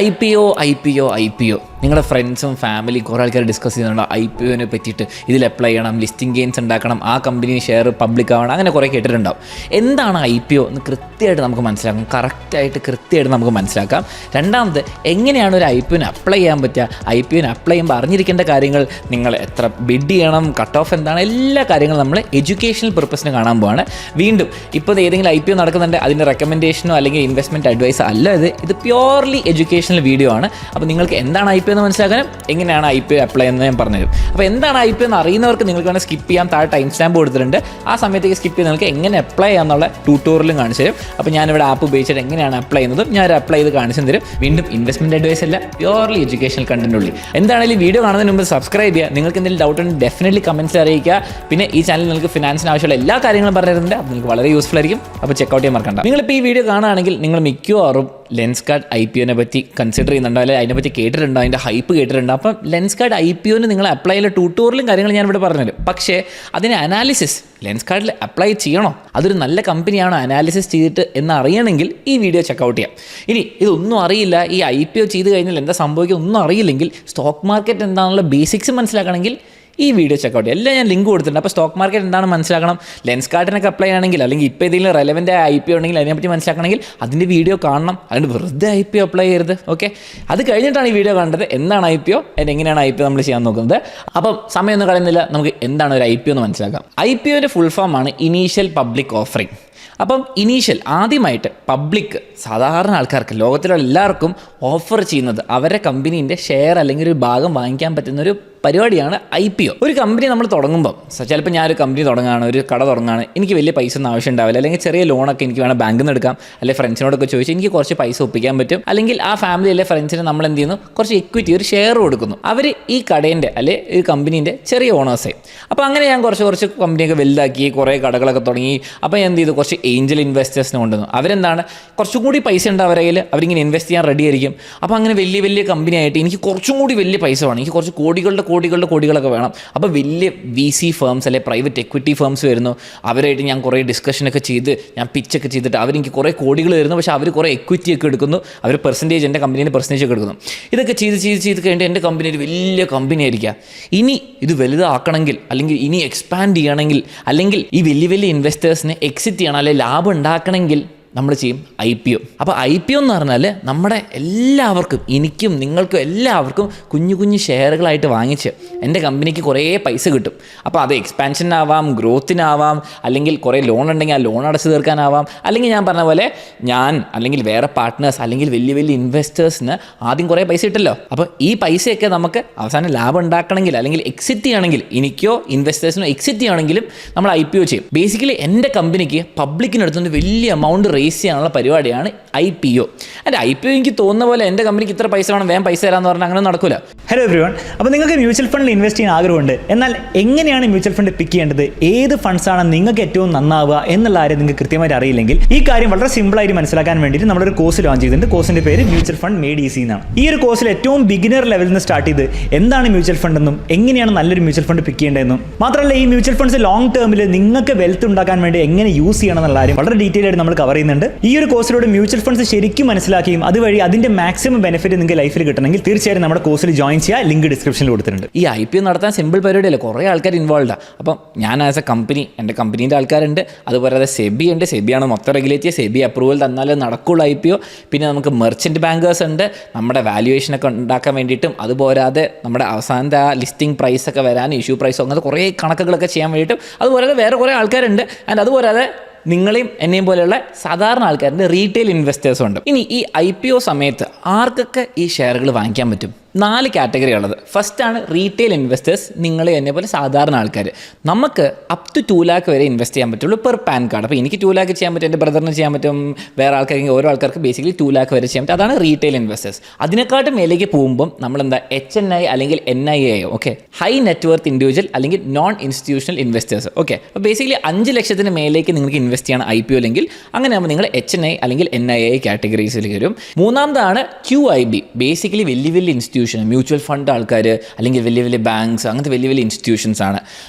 IPO നിങ്ങളുടെ ഫ്രണ്ട്സും family കുറേ ആൾക്കാർ ഡിസ്കസ് ചെയ്യുന്നുണ്ടോ IPOനെ പറ്റിയിട്ട്, ഇതിൽ അപ്ലൈ ചെയ്യണം, ലിസ്റ്റിംഗ് ഗെയിൻസ് ഉണ്ടാക്കണം, ആ കമ്പനി ഷെയർ പബ്ലിക് ആവണം, അങ്ങനെ കുറേ കേട്ടിട്ടുണ്ടാവും. എന്താണ് IPO എന്ന് കൃത്യമായിട്ട് നമുക്ക് മനസ്സിലാക്കാം, കൃത്യമായിട്ട് നമുക്ക് മനസ്സിലാക്കാം. രണ്ടാമത്, എങ്ങനെയാണ് ഒരു IPOനെ അപ്ലൈ ചെയ്യാൻ പറ്റുക, IPOനെ അപ്ലൈ ചെയ്യുമ്പോൾ അറിഞ്ഞിരിക്കേണ്ട കാര്യങ്ങൾ, നിങ്ങൾ എത്ര ബിഡ് ചെയ്യണം, കട്ട് ഓഫ് എന്താണ്, എല്ലാ കാര്യങ്ങളും നമ്മൾ എഡ്യൂക്കേഷണൽ പർപ്പസിന് കാണാൻ പോവാണ്. വീണ്ടും ഇപ്പോൾ ഏതെങ്കിലും IPO നടക്കുന്നുണ്ട്, അതിൻ്റെ റെക്കമെൻഡേഷനോ അല്ലെങ്കിൽ ഇൻവെസ്റ്റ്മെൻറ്റ് അഡ്വൈസോ അല്ല ഇത് പ്യോർലി എഡ്യൂക്കേഷണൽ വീഡിയോ ആണ്. അപ്പോൾ നിങ്ങൾക്ക് എന്താണ് IPO എന്ന് മനസ്സിലാക്കാനും എങ്ങനെയാണ് IPO അപ്ലൈ ചെയ്യുന്നത് ഞാൻ പറഞ്ഞുതരും. അപ്പോൾ എന്താണ് IPO എന്ന് അറിയുന്നവർക്ക് നിങ്ങൾക്ക് വേണമെങ്കിൽ സ്കിപ്പ് ചെയ്യാം, താഴെ ടൈം സ്റ്റാമ്പ് കൊടുത്തിട്ടുണ്ട്. ആ സമയത്തേക്ക് സ്കിപ്പ് ചെയ്ത് നിങ്ങൾക്ക് എങ്ങനെ അപ്ലൈ ചെയ്യാന്നുള്ള ട്യൂട്ടോറിയലും കാണിച്ചു തരും. അപ്പോൾ ഞാനിവിടെ ആപ്പ് ഉപയോഗിച്ചിട്ട് എങ്ങനെയാണ് അപ്ലൈ ചെയ്യുന്നതും ഞാൻ അപ്ലൈ ചെയ്ത് കാണിച്ചു തരും. വീണ്ടും ഇൻവെസ്റ്റ്മെൻറ്റ് അഡ്വൈസ് അല്ല, പ്യോർലി എഡ്യൂക്കേഷണൽ കണ്ടന്റ് ഉള്ളി. എന്താണെങ്കിലും വീഡിയോ കാണുന്നതിന് മുമ്പ് സബ്സ്ക്രൈബ് ചെയ്യുക. നിങ്ങൾക്ക് എന്തെങ്കിലും ഡൗട്ട് ഉണ്ടെങ്കിൽ ഡെഫിനറ്റ്ലി കമൻറ്റ്സ് അറിയിക്കുക. പിന്നെ ഈ ചാനൽ നിങ്ങൾക്ക് ഫിനാൻസിന് ആവശ്യമുള്ള എല്ലാ കാര്യങ്ങളും പറഞ്ഞിരുന്നുണ്ട്, അത് നിങ്ങൾക്ക് വളരെ യൂസ്ഫുൾ ആയിരിക്കും. അപ്പോൾ ചെക്കൗട്ട് ചെയ്യാൻ മറക്കണ്ട. നിങ്ങളിപ്പോൾ ഈ വീഡിയോ കാണുകയാണെങ്കിൽ നിങ്ങൾ മിക്കവാറും ലെൻസ്കാർട്ട് IPOനെ പറ്റി കൺസിഡർ ചെയ്യുന്നുണ്ടോ, അല്ലെങ്കിൽ അതിനെപ്പറ്റി കേട്ടിട്ടുണ്ടോ, അതിൻ്റെ ഹൈപ്പ് കേട്ടിട്ടുണ്ടോ. അപ്പം ലെൻസ്കാർട്ട് IPOന് നിങ്ങൾ അപ്ലൈ ചെയ്യുന്ന ട്യൂട്ടോറിയലും കാര്യങ്ങളും ഞാനിവിടെ പറഞ്ഞുതരും. പക്ഷേ അതിന് അനാലിസിസ് ലെൻസ്കാർട്ടിൽ അപ്ലൈ ചെയ്യണോ, അതൊരു നല്ല കമ്പനിയാണോ അനാലിസിസ് ചെയ്തിട്ട് എന്നറിയണമെങ്കിൽ ഈ വീഡിയോ ചെക്കൗട്ട് ചെയ്യാം. ഇനി ഇതൊന്നും അറിയില്ല, ഈ IPO ചെയ്ത് കഴിഞ്ഞാൽ എന്താ സംഭവിക്കുക ഒന്നും അറിയില്ലെങ്കിൽ, സ്റ്റോക്ക് മാർക്കറ്റ് എന്താണെന്നുള്ള ബേസിക്സ് മനസ്സിലാക്കണമെങ്കിൽ ഈ വീഡിയോ ചെക്കൗട്ട് ചെയ്യാം. എല്ലാം ഞാൻ ലിങ്ക് കൊടുത്തിട്ടുണ്ട്. അപ്പോൾ സ്റ്റോക്ക് മാർക്കറ്റ് എന്താണ് മനസ്സിലാക്കണം, ലെൻസ്കാർട്ടിനൊക്കെ അപ്ലൈ ആണെങ്കിൽ, അല്ലെങ്കിൽ ഇപ്പോൾ ഏതെങ്കിലും റെലവൻ്റ് IPO ഉണ്ടെങ്കിൽ അതിനെപ്പറ്റി മനസ്സിലാക്കണമെങ്കിൽ അതിൻ്റെ വീഡിയോ കാണണം. അതുകൊണ്ട് വെറുതെ IPO അപ്ലൈ ചെയ്യരുത്. ഓക്കെ, അത് കഴിഞ്ഞിട്ടാണ് ഈ വീഡിയോ കണ്ടത്. എന്താണ് IPO, എങ്ങനെയാണ് IPO നമ്മൾ ചെയ്യാൻ നോക്കുന്നത്. അപ്പം സമയമൊന്നും കളയുന്നില്ല, നമുക്ക് എന്താണ് ഒരു IPO എന്ന് മനസ്സിലാക്കാം. IPOൻ്റെ ഫുൾ ഫോമാണ് ഇനീഷ്യൽ പബ്ലിക് ഓഫറിംഗ്. അപ്പം ഇനീഷ്യൽ ആദ്യമായിട്ട് പബ്ലിക് സാധാരണ ആൾക്കാർക്ക്, ലോകത്തിലുള്ള എല്ലാവർക്കും ഓഫർ ചെയ്യുന്നത് അവരുടെ കമ്പനീൻ്റെ ഷെയർ അല്ലെങ്കിൽ ഒരു ഭാഗം വാങ്ങിക്കാൻ പറ്റുന്നൊരു പരിപാടിയാണ് IPO. ഒരു കമ്പനി നമ്മൾ തുടങ്ങുമ്പോൾ, ചിലപ്പോൾ ഞാനൊരു കമ്പനി തുടങ്ങുകയാണ്, ഒരു കട തുടങ്ങുകയാണ്, എനിക്ക് വലിയ പൈസ ഒന്നും ആവശ്യം ഉണ്ടാവില്ല, അല്ലെങ്കിൽ ചെറിയ ലോണൊക്കെ എനിക്ക് വേണം ബാങ്കിൽ നിന്ന് എടുക്കാം, അല്ലെങ്കിൽ ഫ്രണ്ട്സിനോടൊക്കെ ചോദിച്ചാൽ എനിക്ക് കുറച്ച് പൈസ ഒപ്പിക്കാൻ പറ്റും, അല്ലെങ്കിൽ ആ ഫാമിലിയിലെ ഫ്രണ്ട്സിന് നമ്മൾ എന്ത് ചെയ്യുന്നു, കുറച്ച് ഇക്വിറ്റി, ഒരു ഷെയർ കൊടുക്കുന്നു. അവർ ഈ കടേൻ്റെ അല്ലെങ്കിൽ ഈ കമ്പനീൻ്റെ ചെറിയ ഓണേഴ്സായി. അപ്പോൾ അങ്ങനെ ഞാൻ കുറച്ച് കമ്പനിയൊക്കെ വലുതാക്കി, കുറേ കടകളൊക്കെ തുടങ്ങി. അപ്പോൾ എന്ത് ചെയ്തു, കുറച്ച് ഏഞ്ചൽ ഇൻവെസ്റ്റേഴ്സിനെ കൊണ്ടുവന്നു. അവരെന്താണ്, കുറച്ചും കൂടി പൈസ ഉണ്ട് അവരുടെ കയ്യിൽ, അവരിങ്ങനെ ഇൻവെസ്റ്റ് ചെയ്യാൻ റെഡി ആയിരിക്കും. അപ്പോൾ അങ്ങനെ വലിയ കമ്പനി ആയിട്ട് എനിക്ക് കുറച്ചും കൂടി വലിയ പൈസ വേണം, എനിക്ക് കുറച്ച് കോടികളൊക്കെ വേണം. അപ്പോൾ വലിയ VC ഫേംസ് അല്ലെങ്കിൽ പ്രൈവറ്റ് എക്വിറ്റി ഫേംസ് വരുന്നു. അവരായിട്ട് ഞാൻ കുറേ ഡിസ്കഷനൊക്കെ ചെയ്ത്, ഞാൻ പിച്ചൊക്കെ ചെയ്തിട്ട് അവരെനിക്ക് കുറേ കോടികൾ വരുന്നു. പക്ഷേ അവർ കുറേ എക്വിറ്റി ഒക്കെ എടുക്കുന്നു, അവർ പെർസെൻറ്റേജ്, എൻ്റെ കമ്പനീൻ്റെ പെർസെൻറ്റേജ് ഒക്കെ എടുക്കുന്നു. ഇതൊക്കെ ചെയ്ത് കഴിഞ്ഞിട്ട് എൻ്റെ കമ്പനി ഒരു വലിയ കമ്പനി ആയിരിക്കുക. ഇനി ഇത് വലുതാക്കണമെങ്കിൽ, അല്ലെങ്കിൽ ഇനി എക്സ്പാൻഡ് ചെയ്യണമെങ്കിൽ, അല്ലെങ്കിൽ ഈ വലിയ ഇൻവെസ്റ്റേഴ്സിനെ എക്സിറ്റ് ചെയ്യണം, അല്ലെങ്കിൽ ലാഭം ഉണ്ടാക്കണമെങ്കിൽ നമ്മൾ ചെയ്യും IPO. അപ്പോൾ IPO എന്ന് പറഞ്ഞാൽ നമ്മുടെ എല്ലാവർക്കും, എനിക്കും നിങ്ങൾക്കും എല്ലാവർക്കും കുഞ്ഞു ഷെയറുകളായിട്ട് വാങ്ങിച്ച് എൻ്റെ കമ്പനിക്ക് കുറേ പൈസ കിട്ടും. അപ്പോൾ അത് എക്സ്പാൻഷനാവാം, ഗ്രോത്തിനാവാം, അല്ലെങ്കിൽ കുറേ ലോൺ ഉണ്ടെങ്കിൽ ആ ലോൺ അടച്ചു തീർക്കാനാവാം, അല്ലെങ്കിൽ ഞാൻ പറഞ്ഞ പോലെ ഞാൻ അല്ലെങ്കിൽ വേറെ പാർട്ട്നേഴ്സ് അല്ലെങ്കിൽ വലിയ ഇൻവെസ്റ്റേഴ്സിന് ആദ്യം കുറേ പൈസ കിട്ടല്ലോ. അപ്പോൾ ഈ പൈസയൊക്കെ നമുക്ക് അവസാനം ലാഭം ഉണ്ടാക്കണമെങ്കിൽ, അല്ലെങ്കിൽ എക്സിറ്റ് ചെയ്യണമെങ്കിൽ, എനിക്കോ ഇൻവെസ്റ്റേഴ്സിനോ എക്സിറ്റ് ചെയ്യണമെങ്കിലും നമ്മൾ IPO ചെയ്യും. ബേസിക്കലി എൻ്റെ കമ്പനിക്ക് പബ്ലിക്കിനടുത്തുനിന്ന് വലിയ എമൗണ്ട് റേസ് ചെയ്യാനുള്ള പരിപാടിയാണ് IPO. എൻ്റെ IPO എനിക്ക് തോന്നുന്ന പോലെ എൻ്റെ കമ്പനിക്ക് ഇത്ര പൈസ വേണം, വേഗം പൈസ തരാമെന്ന് പറഞ്ഞാൽ അങ്ങനെ നടക്കില്ല. ഹലോ എവ്രിവൺ, അപ്പോൾ നിങ്ങൾക്ക് മ്യൂച്വൽ ഫണ്ടിൽ ഇൻവെസ്റ്റ് ചെയ്യാൻ ആഗ്രഹമുണ്ട്. എന്നാൽ എങ്ങനെയാണ് മ്യൂച്വൽ ഫണ്ട് പിക്ക് ചെയ്യേണ്ടത്, ഏത് ഫണ്ട്സാണ് നിങ്ങൾക്ക് ഏറ്റവും നന്നാവുക എന്നുള്ള കാര്യം നിങ്ങൾക്ക് കൃത്യമായിട്ട് അറിയില്ലെങ്കിൽ, ഈ കാര്യം വളരെ സിമ്പിളായിട്ട് മനസ്സിലാക്കാൻ വേണ്ടിയിട്ട് നമ്മളൊരു കോഴ്സ് ലോഞ്ച് ചെയ്തിട്ടുണ്ട്. കോഴ്സിൻ്റെ പേര് മ്യൂച്വൽ ഫണ്ട് മെയ്ഡ് ഈസി എന്നാണ്. ഈ ഒരു കോഴ്സിൽ ഏറ്റവും ബിഗിനർ ലെവലിൽ നിന്ന് സ്റ്റാർട്ട് ചെയ്ത് എന്താണ് മ്യൂച്വൽ ഫണ്ട് എന്നും എങ്ങനെയാണ് നല്ലൊരു മ്യൂച്വൽ ഫണ്ട് പിക്ക് ചെയ്യേണ്ടതെന്നും, മാത്രമല്ല ഈ മ്യൂച്വൽ ഫണ്ട്സ് ലോങ് ടേമിൽ നിങ്ങൾക്ക് വെൽത്ത് ഉണ്ടാക്കാൻ വേണ്ടി എങ്ങനെ യൂസ് ചെയ്യണം എന്നുള്ള കാര്യം വളരെ ഡീറ്റെയിൽ ആയിട്ട് നമ്മൾ കവർ ചെയ്യുന്നുണ്ട്. ഈ ഒരു കോഴ്സിലൂടെ മ്യൂച്വൽ ഫണ്ട്സ് ശരിക്കും മനസ്സിലാക്കുകയും അതുവഴി അതിന്റെ മാക്സിമം ബെനിഫിറ്റ് നിങ്ങൾക്ക് ലൈഫിൽ കിട്ടണമെങ്കിൽ തീർച്ചയായും നമ്മുടെ കോഴ്സിൽ ജോയിൻ ചെയ്യുക. ലിങ്ക് ഡിസ്ക്രിപ്ഷനിൽ കൊടുത്തിട്ടുണ്ട്. ഈ IPO നടത്താൻ സിമ്പിൾ പരിപാടിയല്ല, കുറേ ആൾക്കാർ ഇൻവോൾവ്ഡാണ്. അപ്പം ഞാൻ ആസ് എ കമ്പനി, എൻ്റെ കമ്പനീൻ്റെ ആൾക്കാരുണ്ട്, അതുപോലെ SEBI ഉണ്ട്, SEBIയാണ് മൊത്തം റെഗുലേറ്റ് ചെയ്യുക, SEBI അപ്രൂവൽ തന്നാലേ നടക്കുള്ളൂ IPO. പിന്നെ നമുക്ക് മെർച്ചൻറ്റ് ബാങ്കേഴ്സ് ഉണ്ട്, നമ്മുടെ വാല്യുവേഷനൊക്കെ ഉണ്ടാക്കാൻ വേണ്ടിയിട്ടും, അതുപോരാതെ നമ്മുടെ അവസാനത്തെ ആ ലിസ്റ്റിംഗ് പ്രൈസൊക്കെ വരാൻ, ഇഷ്യൂ പ്രൈസോ, അങ്ങനത്തെ കുറേ കണക്കുകളൊക്കെ ചെയ്യാൻ വേണ്ടിയിട്ടും, അതുപോലെ വേറെ കുറേ ആൾക്കാരുണ്ട്. ആൻഡ് അതുപോരാതെ നിങ്ങളെയും എന്നെയും പോലെയുള്ള സാധാരണ ആൾക്കാരുടെ റീറ്റെയിൽ ഇൻവെസ്റ്റേഴ്സും ഉണ്ട്. ഇനി ഈ IPO സമയത്ത് ആർക്കൊക്കെ ഈ ഷെയറുകൾ വാങ്ങിക്കാൻ പറ്റും? 4 കാറ്റഗറി ഉള്ളത്. ഫസ്റ്റ് ആണ് റീറ്റെയിൽ ഇൻവെസ്റ്റേഴ്സ്, നിങ്ങൾ എന്നെ പോലെ സാധാരണ ആൾക്കാർ. നമുക്ക് അപ് ടു 2 lakh വരെ ഇൻവെസ്റ്റ് ചെയ്യാൻ പറ്റുള്ളൂ പെർ പാൻ കാർഡ്. അപ്പോൾ എനിക്ക് 2 lakh ചെയ്യാൻ പറ്റും, എൻ്റെ ബ്രദറിന് ചെയ്യാൻ പറ്റും, വേറെ ആൾക്കാർക്ക്, ഓരോ ആൾക്കാർക്ക് ബേസിക്കലി 2 lakh വരെ ചെയ്യാൻ പറ്റും. അതാണ് റീറ്റെയിൽ ഇൻവെസ്റ്റേഴ്സ്. അതിനെക്കാട്ടും മേലേക്ക് പോകുമ്പം നമ്മളെന്താ HNI അല്ലെങ്കിൽ NIA, okay, high net worth individual അല്ലെങ്കിൽ നോൺ ഇൻസ്റ്റിറ്റ്യൂഷണൽ ഇൻവെസ്റ്റേഴ്സ്. ഓക്കെ, അപ്പോൾ ബേസിക്കലി 5 ലക്ഷത്തിന് മേലേക്ക് നിങ്ങൾക്ക് ഇൻവെസ്റ്റ് ചെയ്യണം IPO അല്ലെങ്കിൽ, അങ്ങനെ ആകുമ്പോൾ നിങ്ങൾ HNI അല്ലെങ്കിൽ NIA കാറ്റഗറീസിൽ വരും. മൂന്നാമതാണ് QIB, ബേസിക്കലി വലിയ ഇൻസ്റ്റിറ്റ്യൂഷൻ, മ്യൂച്വൽ ഫണ്ട് ആൾക്കാർ അല്ലെങ്കിൽ വലിയ ബാങ്ക്സ്, അങ്ങനത്തെ വലിയ ഇൻസ്റ്റിറ്റ്യൂഷൻസ് ആണ്.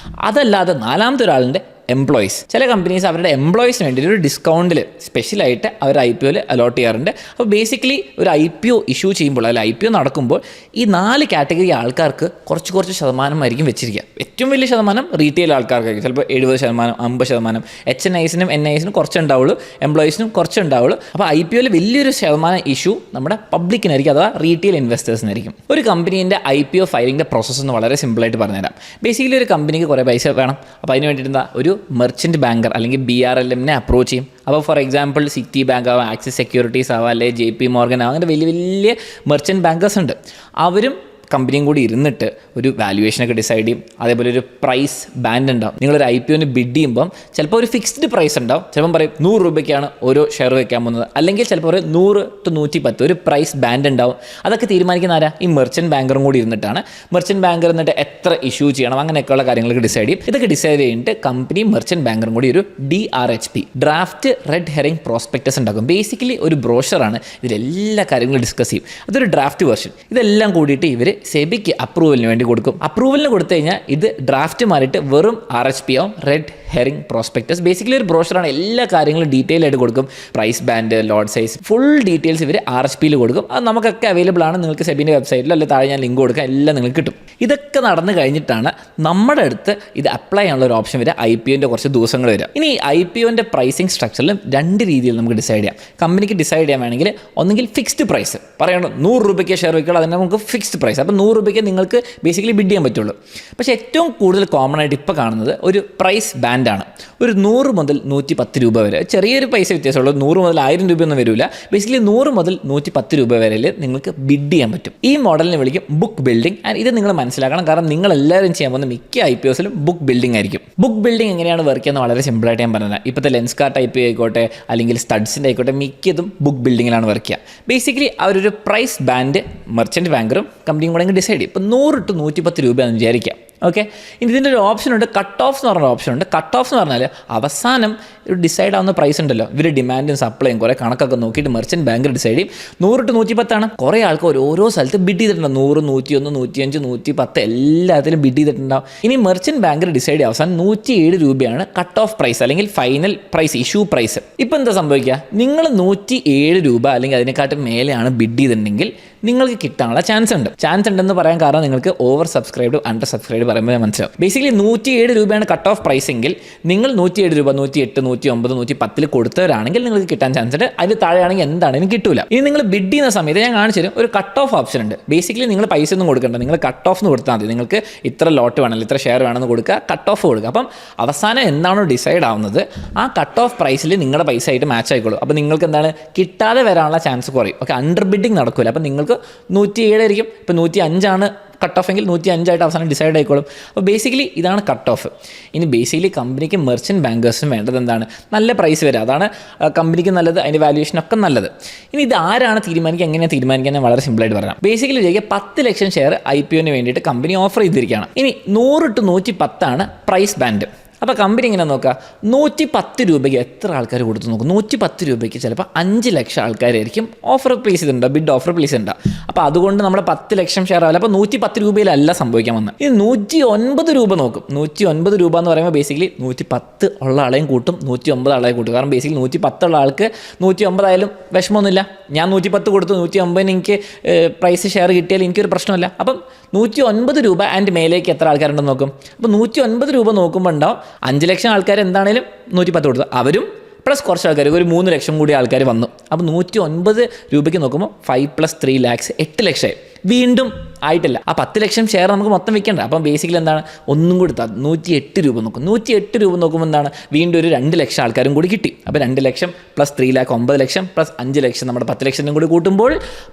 അതല്ലാതെ നാലാമത്തെ ഒരാളുടെ എംപ്ലോയീസ്. ചില കമ്പനീസ് അവരുടെ എംപ്ലോയീസിന് വേണ്ടി ഒരു ഡിസ്കൗണ്ടിൽ സ്പെഷ്യലായിട്ട് അവർ IPOയിൽ അലോട്ട് ചെയ്യാറുണ്ട്. അപ്പോൾ ബേസിക്കലി ഒരു IPO ഇഷ്യൂ ചെയ്യുമ്പോൾ അല്ലെങ്കിൽ IPO നടക്കുമ്പോൾ ഈ 4 കാറ്റഗറി ആൾക്കാർക്ക് കുറച്ച് ശതമാനമായിരിക്കും വെച്ചിരിക്കുക. ഏറ്റവും വലിയ ശതമാനം റീറ്റെയിൽ ആൾക്കാർക്കായിരിക്കും, ചിലപ്പോൾ 70%, 50%. HNIസിനും NIസിനും കുറച്ചുണ്ടാവുള്ളൂ, എംപ്ലോയീസിനും കുറച്ചുണ്ടാവുള്ളൂ. അപ്പോൾ IPOയിൽ വലിയൊരു ശതമാനം ഇഷ്യൂ നമ്മുടെ പബ്ലിക്കിനായിരിക്കും, അഥവാ റീറ്റെയിൽ ഇൻവെസ്റ്റേഴ്സിനായിരിക്കും. ഒരു കമ്പനീൻ്റെ IPO ഫയലിങ്ങിൻ്റെ പ്രോസസ്സ് എന്ന് വളരെ സിമ്പിളായിട്ട് പറഞ്ഞുതരാം. ബേസിക്കലി ഒരു കമ്പനിക്ക് കുറേ പൈസ വേണം. അപ്പോൾ അതിന് വേണ്ടിയിട്ട് ഒരു മെർച്ചൻറ്റ് ബാങ്കർ അല്ലെങ്കിൽ BRLMനെ അപ്രോച്ച് ചെയ്യും. അപ്പോൾ ഫോർ എക്സാമ്പിൾ സിറ്റി ബാങ്ക് ആവാം, ആക്സിസ് സെക്യൂരിറ്റീസ് ആവാം, അല്ലെങ്കിൽ JP Morgan ആവാം, അങ്ങനെ വലിയ വലിയ മെർച്ചൻറ്റ് ബാങ്കേഴ്സ് ഉണ്ട്. അവരും കമ്പനിയും കൂടി ഇരുന്നിട്ട് ഒരു വാല്യുവേഷനൊക്കെ ഡിസൈഡ് ചെയ്യും. അതേപോലെ ഒരു പ്രൈസ് ബാൻഡ് ഉണ്ടാവും. നിങ്ങളൊരു IPOന് ബിഡ് ചെയ്യുമ്പം ചിലപ്പോൾ ഒരു ഫിക്സ്ഡ് പ്രൈസ് ഉണ്ടാവും. ചിലപ്പം പറയും 100 രൂപയ്ക്കാണ് ഓരോ ഷെയർ വയ്ക്കാൻ പോകുന്നത്, അല്ലെങ്കിൽ ചിലപ്പോൾ പറയും 100 to 110 ഒരു പ്രൈസ് ബാൻഡ് ഉണ്ടാവും. അതൊക്കെ തീരുമാനിക്കുന്ന ആരാ? ഈ മെർച്ചൻറ്റ് ബാങ്കറും കൂടി ഇരുന്നിട്ടാണ്. മെർച്ചൻറ്റ് ബാങ്കർ എന്നിട്ട് എത്ര ഇഷ്യൂ ചെയ്യണം അങ്ങനെയൊക്കെയുള്ള കാര്യങ്ങളൊക്കെ ഡിസൈഡ് ചെയ്യും. ഇതൊക്കെ ഡിസൈഡ് ചെയ്തിട്ട് കമ്പനി മെർച്ചൻറ്റ് ബാങ്കറും കൂടി ഒരു DRHP draft red herring prospectus ഉണ്ടാക്കും. ബേസിക്കലി ഒരു ബ്രോഷറാണ്, ഇതിലെല്ലാ കാര്യങ്ങളും ഡിസ്കസ് ചെയ്യും. അതൊരു ഡ്രാഫ്റ്റ് വെർഷൻ. ഇതെല്ലാം കൂടിയിട്ട് ഇവർ സെബിക്ക് അപ്രൂവലിന് വേണ്ടി കൊടുക്കും. അപ്രൂവലിന് കൊടുത്തു കഴിഞ്ഞാൽ ഇത് ഡ്രാഫ്റ്റ് മാറിയിട്ട് വെറും RHP ആവും, റെഡ് ഹെറിംഗ് പ്രോസ്പെക്ടസ്. ബേസിക്കലി ഒരു ബ്രോഷറാണ്, എല്ലാ കാര്യങ്ങളും ഡീറ്റെയിൽ ആയിട്ട് കൊടുക്കും. Price band, lot size, full details ഇവർ RHPയിൽ കൊടുക്കും. അത് നമുക്കൊക്കെ അവൈലബിൾ ആണ്. നിങ്ങൾക്ക് സെബിൻ്റെ വെബ്സൈറ്റിലോ അല്ലെങ്കിൽ താഴെ ഞാൻ ലിങ്ക് കൊടുക്കാം, എല്ലാം നിങ്ങൾക്ക് കിട്ടും. ഇതൊക്കെ നടന്നു കഴിഞ്ഞിട്ടാണ് നമ്മുടെ അടുത്ത് ഇത് അപ്ലൈ ചെയ്യാനുള്ള ഒരു ഓപ്ഷൻ വരിക, IPOൻ്റെ കുറച്ച് ദിവസങ്ങൾ വരിക. ഇനി IPOൻ്റെ പ്രൈസിങ് സ്ട്രക്ചറിൽ 2 രീതിയിൽ നമുക്ക് ഡിസൈഡ് ചെയ്യാം. കമ്പനിക്ക് ഡിസൈഡ് ചെയ്യാൻ വേണമെങ്കിൽ ഒന്നെങ്കിൽ ഫിക്സ്ഡ് പ്രൈസ് പറയണം, 100 രൂപയ്ക്ക് ഷെയർ വയ്ക്കുള്ളൂ, അതിന് നമുക്ക് ഫിക്സ്ഡ് പ്രൈസ്. അപ്പോൾ 100 രൂപയ്ക്ക് നിങ്ങൾക്ക് ബേസിക്കലി ബിഡ് ചെയ്യാൻ പറ്റുള്ളൂ. പക്ഷേ ഏറ്റവും കൂടുതൽ കോമൺ ആയിട്ട് ഇപ്പോൾ കാണുന്നത് ഒരു പ്രൈസ് ബാൻഡാണ്. ഒരു 100 മുതൽ 110 രൂപ വരെ, ചെറിയൊരു പൈസ വ്യത്യാസമുള്ളൂ. 100 മുതൽ 1000 രൂപയൊന്നും വരില്ല. ബേസിക്കലി 100 മുതൽ 110 രൂപ വരെ നിങ്ങൾക്ക് ബിഡ് ചെയ്യാൻ പറ്റും. ഈ മോഡലിനെ വിളിക്കും ബുക്ക് ബിൽഡിംഗ്. ആൻഡ് ഇത് നിങ്ങൾ മനസ്സിലാക്കണം, കാരണം നിങ്ങൾ എല്ലാവരും ചെയ്യാൻ പോകുന്ന മിക്ക IPOസിലും ബുക്ക് ബിൽഡിംഗ് ആയിരിക്കും. ബുക്ക് ബിൽഡിംഗ് എങ്ങനെയാണ് വർക്ക് ചെയ്യുന്നത് വളരെ സിമ്പിളായിട്ട് ഞാൻ പറഞ്ഞത്. ഇപ്പോഴത്തെ ലെൻസ്കാർട്ട് IPO ആയിക്കോട്ടെ അല്ലെങ്കിൽ സ്റ്റഡ്സിൻ്റെ ആയിക്കോട്ടെ, മിക്കതും ബുക്ക് ബിൽഡിങ്ങിലാണ് വർക്ക് ചെയ്യുക. ബേസിക്കലി അവരൊരു പ്രൈസ് ബാൻഡ് മെർച്ചൻറ്റ് ബാങ്കറും കമ്പനിയും കൂടെ ഡിസൈഡ് ചെയ്യും. ഇപ്പോൾ 100 to 110 രൂപയാണെന്ന് വിചാരിക്കാം. ഓക്കെ, ഇനി ഇതിൻ്റെ ഒരു ഓപ്ഷൻ ഉണ്ട്, കട്ട് ഓഫ് എന്ന് പറഞ്ഞ ഓപ്ഷൻ ഉണ്ട്. കട്ട് ഓഫ് എന്ന് പറഞ്ഞാൽ അവസാനം ഒരു ഡിസൈഡ് ആവുന്ന പ്രൈസ് ഉണ്ടല്ലോ, ഇവർ ഡിമാൻഡും സപ്ലൈയും കുറേ കണക്കൊക്കെ നോക്കിയിട്ട് മെർച്ചൻറ്റ് ബാങ്കർ ഡിസൈഡ് ചെയ്യും. 100 to 110 ആണ്. കുറേ ആൾക്കാർ ഓരോ സ്ഥലത്ത് ബിഡ് ചെയ്തിട്ടുണ്ടാവും. 100, 101, 105, 110 എല്ലാത്തിലും ബിഡ് ചെയ്തിട്ടുണ്ടാവും. ഇനി മെർച്ചൻറ്റ് ബാങ്കർ ഡിസൈഡ് ചെയ്യും അവസാനം 107 രൂപയാണ് കട്ട് ഓഫ് പ്രൈസ് അല്ലെങ്കിൽ ഫൈനൽ പ്രൈസ്, ഇഷ്യൂ പ്രൈസ്. ഇപ്പോൾ എന്താ സംഭവിക്കുക? നിങ്ങൾ 107 രൂപ അല്ലെങ്കിൽ അതിനെക്കാട്ടും മേലെയാണ് ബിഡ് ചെയ്തിട്ടുണ്ടെങ്കിൽ നിങ്ങൾക്ക് കിട്ടാനുള്ള ചാൻസ് ഉണ്ടെന്ന് പറയാൻ കാരണം നിങ്ങൾക്ക് ഓവർ സബ്സ്ക്രൈബ്ഡ്, അണ്ടർ സബ്സ്ക്രൈബ്ഡ് പറയുമ്പോൾ മനസ്സിലാവും. ബേസിക്കലി 107 രൂപയാണ് കട്ട് ഓഫ് പ്രൈസ് എങ്കിൽ നിങ്ങൾ 107 രൂപ 108, 109, 110 കൊടുത്തവരാണെങ്കിൽ നിങ്ങൾക്ക് കിട്ടാൻ ചാൻസ് ഉണ്ട്. അതിന് താഴെയാണെങ്കിൽ എന്താണെങ്കിലും കിട്ടൂല. ഇനി നിങ്ങൾ ബിഡ് ചെയ്യുന്ന സമയത്ത് ഞാൻ കാണിച്ചു തരും, ഒരു കട്ട് ഓഫ് ഓപ്ഷൻ ഉണ്ട്. ബേസിക്കലി നിങ്ങൾ പൈസ ഒന്നും കൊടുക്കണ്ട, നിങ്ങൾ കട്ട് ഓഫ് എന്ന് കൊടുത്താൽ മതി. നിങ്ങൾക്ക് ഇത്ര ലോട്ട് വേണം, ഇത്ര ഷെയർ വേണമെന്ന് കൊടുക്കുക, കട്ട് ഓഫ് കൊടുക്കുക. അപ്പം അവസാനം എന്താണോ ഡിസൈഡ് ആവുന്നത് ആ കട്ട് ഓഫ് പ്രൈസിൽ നിങ്ങളുടെ പൈസ ആയിട്ട് മാച്ച് ആയിക്കോളും. അപ്പോൾ നിങ്ങൾക്ക് എന്താണ് കിട്ടാതെ വരാനുള്ള ചാൻസ് കുറയും. ഓക്കെ, അണ്ടർ ബിഡിങ് നടക്കില്ല. അപ്പോൾ നിങ്ങൾക്ക് 107 ആയിരിക്കും. ഇപ്പോൾ 105 കട്ട് ഓഫ് എങ്കിൽ 105 അവസാനം ഡിസൈഡ് ആയിക്കോളും. അപ്പോൾ ബേസിക്കലി ഇതാണ് കട്ട് ഓഫ്. ഇനി ബേസിക്കലി കമ്പനിക്ക് മെർച്ചൻറ്റ് ബാങ്കേഴ്സിനും വേണ്ടത് എന്താണ്? നല്ല പ്രൈസ് വരിക, അതാണ് കമ്പനിക്ക് നല്ലത്, അതിൻ്റെ വാല്യുവേഷനൊക്കെ നല്ലത്. ഇനി ഇത് ആരാണ് തീരുമാനിക്കുക, എങ്ങനെയാണ് തീരുമാനിക്കുക? ഞാൻ വളരെ സിമ്പിളായിട്ട് പറയാം. ബേസിക്കലി ചോദിക്കുക 10 ലക്ഷം ഷെയർ IPOന് വേണ്ടിയിട്ട് കമ്പനി ഓഫർ ചെയ്തിരിക്കുകയാണ്. ഇനി 100 to 110 പ്രൈസ് ബാൻഡ്. അപ്പോൾ കമ്പനി ഇങ്ങനെ നോക്കുക, 110 രൂപയ്ക്ക് എത്ര ആൾക്കാർ കൊടുത്തു നോക്കും? 110 രൂപയ്ക്ക് ചിലപ്പോൾ 5 ലക്ഷം ആൾക്കാരായിരിക്കും ഓഫർ പ്ലേസ് ചെയ്തിട്ടുണ്ടോ, ബിഡ് ഓഫർ പ്ലേസ് ചെയ്തിട്ടുണ്ടോ. അപ്പോൾ അതുകൊണ്ട് നമ്മുടെ 10 ലക്ഷം ഷെയർ ആവില്ല. അപ്പോൾ 110 രൂപയിലല്ല സംഭവിക്കാൻ വന്നത്. ഇനി 109 രൂപ നോക്കും. 109 രൂപ എന്ന് പറയുമ്പോൾ ബേസിക്കലി 110 ഉള്ള ആളെയും കൂട്ടും, 109 ആളെയും കൂട്ടും. കാരണം ബേസിക്കലി 110 ഉള്ള ആൾക്ക് 109 ആയാലും വിഷമമൊന്നുമില്ല. ഞാൻ 110 കൊടുത്തു, 109 എനിക്ക് പ്രൈസ് ഷെയർ കിട്ടിയാൽ എനിക്കൊരു പ്രശ്നമില്ല. അപ്പം 109 രൂപ ആൻഡ് മേലേക്ക് എത്ര ആൾക്കാരുണ്ടെന്ന് നോക്കും. അപ്പോൾ 109 രൂപ നോക്കുമ്പോൾ ഉണ്ടാവും 5 ലക്ഷം ആൾക്കാർ എന്താണേലും 110 കൊടുത്തു, അവരും പ്ലസ് കുറച്ച് ആൾക്കാർ, ഒരു 3 ലക്ഷം കൂടി ആൾക്കാർ വന്നു. അപ്പോൾ 109 രൂപയ്ക്ക് നോക്കുമ്പോൾ 5 + 3 lakhs 8 ലക്ഷമായി. വീണ്ടും ആയിട്ടില്ല. ആ 10 ലക്ഷം ഷെയർ നമുക്ക് മൊത്തം വിൽക്കേണ്ട. അപ്പം ബേസിക്കലി എന്താണ്, ഒന്നും കൂടി 108 രൂപ നോക്കും. 108 രൂപ നോക്കുമ്പോൾ എന്താണ്, വീണ്ടും ഒരു 2 ലക്ഷം ആൾക്കാരും കൂടി കിട്ടി. അപ്പോൾ 2 ലക്ഷം + 3 lakh 9 ലക്ഷം + 5 ലക്ഷം നമ്മുടെ 10 ലക്ഷത്തിനും കൂടി കൂട്ടുമ്പോൾ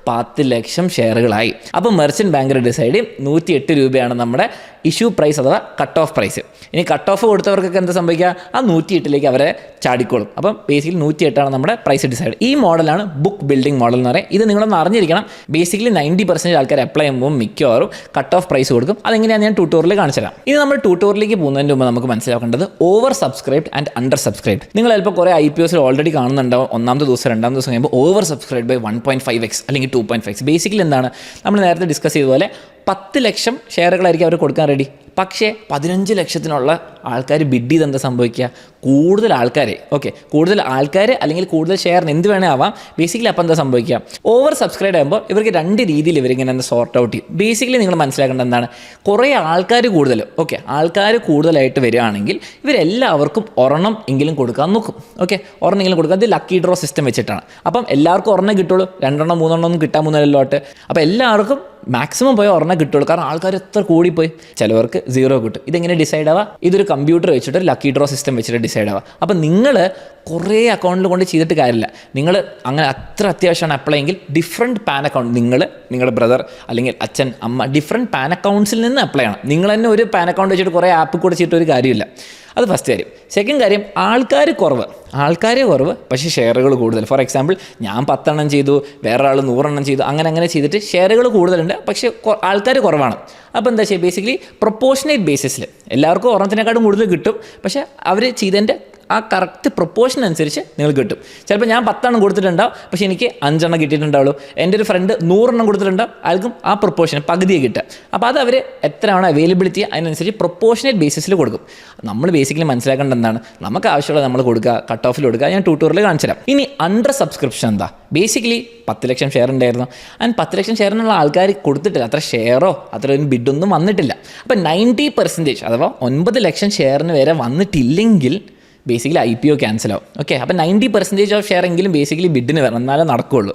10 ലക്ഷം ഷെയറുകളായി. അപ്പോൾ മെർച്ചൻറ്റ് ബാങ്കർ ഡിസൈഡ് 108 രൂപയാണ് നമ്മുടെ ഇഷ്യൂ പ്രൈസ് അഥവാ കട്ട് ഓഫ് പ്രൈസ്. ഇനി കട്ട് ഓഫ് കൊടുത്തവർക്കൊക്കെ എന്താ സംഭവിക്കുക, ആ 108 അവരെ ചാടിക്കോളും. അപ്പം ബേസിക്കലി 108 നമ്മുടെ പ്രൈസ് ഡിസൈഡ്. ഈ മോഡലാണ് ബുക്ക് ബിൽഡിംഗ് മോഡൽ എന്ന് പറയുന്നത്. ഇത് നിങ്ങളൊന്ന് അറിഞ്ഞിരിക്കണം. ബേസിക്കലി 90% ആൾക്കാർ അപ്ലൈ ചെയ്യുമ്പോൾ മിക്കവാറും കട്ട് ഓഫ് പ്രൈസ് കൊടുക്കും. അതെങ്ങനെയാണ് ഞാൻ ട്യൂട്ടോറിയൽ കാണിച്ചു തരാം. ഇനി നമ്മൾ ട്യൂട്ടോറിയലിലേക്ക് പോകുന്നതിന് മുമ്പ് നമുക്ക് മനസ്സിലാക്കേണ്ടത് over subscribed and under subscribed. നിങ്ങൾ ചിലപ്പോൾ കുറേ IPOസിൽ ഓൾറെഡി കാണുന്നുണ്ടാവും. ഒന്നാമത്തെ ദിവസം രണ്ടാമത്തെ ദിവസം കഴിയുമ്പോൾ ഓവർ സബ്സ്ക്രൈബ്ഡ് ബൈ 1.5x അല്ലെങ്കിൽ 2.5x. ബേസിക്കലി എന്താണ്, നമ്മൾ നേരത്തെ ഡിസ്കസ് ചെയ്തതുപോലെ 10 ലക്ഷം ഷെയറുകളായിരിക്കും അവർ കൊടുക്കാൻ റെഡി. പക്ഷേ 15 ലക്ഷത്തിനുള്ള ആൾക്കാർ ബിഡ് ചെയ്ത് എന്താ സംഭവിക്കുക, കൂടുതൽ ആൾക്കാർ അല്ലെങ്കിൽ കൂടുതൽ ഷെയറിന് എന്ത് വേണേ ആവാം. ബേസിക്കലി അപ്പോൾ എന്താ സംഭവിക്കുക, ഓവർ സബ്സ്ക്രൈബ് ആകുമ്പോൾ ഇവർക്ക് 2 രീതിയിൽ ഇവരിങ്ങനെ എന്താ സോർട്ട് ഔട്ട് ചെയ്യും. ബേസിക്കലി നിങ്ങൾ മനസ്സിലാക്കേണ്ടത് എന്താണ്, കുറേ ആൾക്കാർ കൂടുതലായിട്ട് വരികയാണെങ്കിൽ ഇവരെല്ലാവർക്കും ഒരെണ്ണം എങ്കിലും കൊടുക്കാൻ നോക്കും. ഒരെണ്ണം എങ്കിലും കൊടുക്കുക. അത് ലക്കി ഡ്രോ സിസ്റ്റം വെച്ചിട്ടാണ്. അപ്പം എല്ലാവർക്കും ഒരെണ്ണം കിട്ടുള്ളൂ, 2 3 ഒന്നും കിട്ടാൻ പോകുന്നില്ല ലോട്ട്. അപ്പോൾ എല്ലാവർക്കും മാക്സിമം പോയി ഒരെണ്ണം കിട്ടുള്ളൂ. കാരണം ആൾക്കാർ എത്ര കൂടിപ്പോയി, ചിലവർക്ക് 0 കിട്ടും. ഇതെങ്ങനെ ഡിസൈഡ് ആവുക, ഇതൊരു കമ്പ്യൂട്ടർ വെച്ചിട്ട് ഒരു ലക്കി ഡ്രോ സിസ്റ്റം വെച്ചിട്ട് ഡിസൈഡ് ആവുക. അപ്പം നിങ്ങൾ കുറേ അക്കൗണ്ടിൽ കൊണ്ട് ചെയ്തിട്ട് കാര്യമില്ല. നിങ്ങൾ അങ്ങനെ അത്ര അത്യാവശ്യമാണ് അപ്ലൈ എങ്കിൽ ഡിഫറെൻറ്റ് പാൻ അക്കൗണ്ട്, നിങ്ങളുടെ ബ്രദർ അല്ലെങ്കിൽ അച്ഛൻ അമ്മ ഡിഫറെൻറ്റ് പാൻ അക്കൗണ്ട്സിൽ നിന്ന് അപ്ലൈ ചെയ്യണം. നിങ്ങൾ തന്നെ ഒരു പാൻ അക്കൗണ്ട് വെച്ചിട്ട് കുറേ ആപ്പ് കൂടെ ചെയ്തിട്ട് ഒരു കാര്യമില്ല. അത് ഫസ്റ്റ് കാര്യം. സെക്കൻഡ് കാര്യം, ആൾക്കാർ കുറവ് പക്ഷേ ഷെയറുകൾ കൂടുതൽ. ഫോർ എക്സാമ്പിൾ ഞാൻ 10 എണ്ണം ചെയ്തു, വേറെ ആൾ 100 എണ്ണം ചെയ്തു, അങ്ങനെ ചെയ്തിട്ട് ഷെയറുകൾ കൂടുതലുണ്ട് പക്ഷേ ആൾക്കാർ കുറവാണ്. അപ്പോൾ എന്താ ചെയ്യുക, ബേസിക്കലി പ്രൊപ്പോർഷനേറ്റ് ബേസിസിൽ എല്ലാവർക്കും ഒരെണ്ണത്തിനെക്കാട്ടും കൂടുതൽ കിട്ടും. പക്ഷേ അവർ ചെയ്തതിൻ്റെ ആ കറക്റ്റ് പ്രൊപ്പോർഷൻ അനുസരിച്ച് നിങ്ങൾ കിട്ടും. ചിലപ്പോൾ ഞാൻ 10 എണ്ണം കൊടുത്തിട്ടുണ്ടാവും, പക്ഷേ എനിക്ക് 5 എണ്ണം കിട്ടിയിട്ടുണ്ടാവുള്ളൂ. എൻ്റെ ഒരു ഫ്രണ്ട് 100 എണ്ണം കൊടുത്തിട്ടുണ്ടാവും, ആൾക്കും ആ പ്രൊപ്പോർഷൻ പകുതിയെ കിട്ടുക. അപ്പോൾ അത് അവർ എത്രയാണ് അവൈലബിലിറ്റി അതിനനുസരിച്ച് പ്രൊപ്പോർഷനേറ്റ് ബേസിസിൽ കൊടുക്കും. നമ്മൾ ബേസിക്കലി മനസ്സിലാക്കേണ്ടത് എന്താണ്, നമുക്ക് ആവശ്യമുള്ളത് നമ്മൾ കൊടുക്കുക, കട്ട് ഓഫിൽ കൊടുക്കുക. ഞാൻ ട്യൂട്ടോറിയൽ കാണിച്ചു തരാം. ഇനി അണ്ടർ സബ്സ്ക്രിപ്ഷൻ എന്താ, ബേസിക്കലി 10 ലക്ഷം ഷെയർ ഉണ്ടായിരുന്നു, ആൻഡ് 10 ലക്ഷം ഷെയറിനുള്ള ആൾക്കാർ കൊടുത്തിട്ടില്ല, അത്ര ഷെയറോ അത്ര ഒരു ബിഡൊന്നും വന്നിട്ടില്ല. അപ്പോൾ 90% അഥവാ 9 ലക്ഷം ഷെയറിന് വരെ വന്നിട്ടില്ലെങ്കിൽ ബേസിക്കലി IPO ക്യാൻസൽ ആവും. അപ്പോൾ 90% ഓഫ് ഷെയർ എങ്കിലും ബേസിക്കലി ബിഡിന് വരണം, എന്നാലേ നടക്കുകയുള്ളൂ.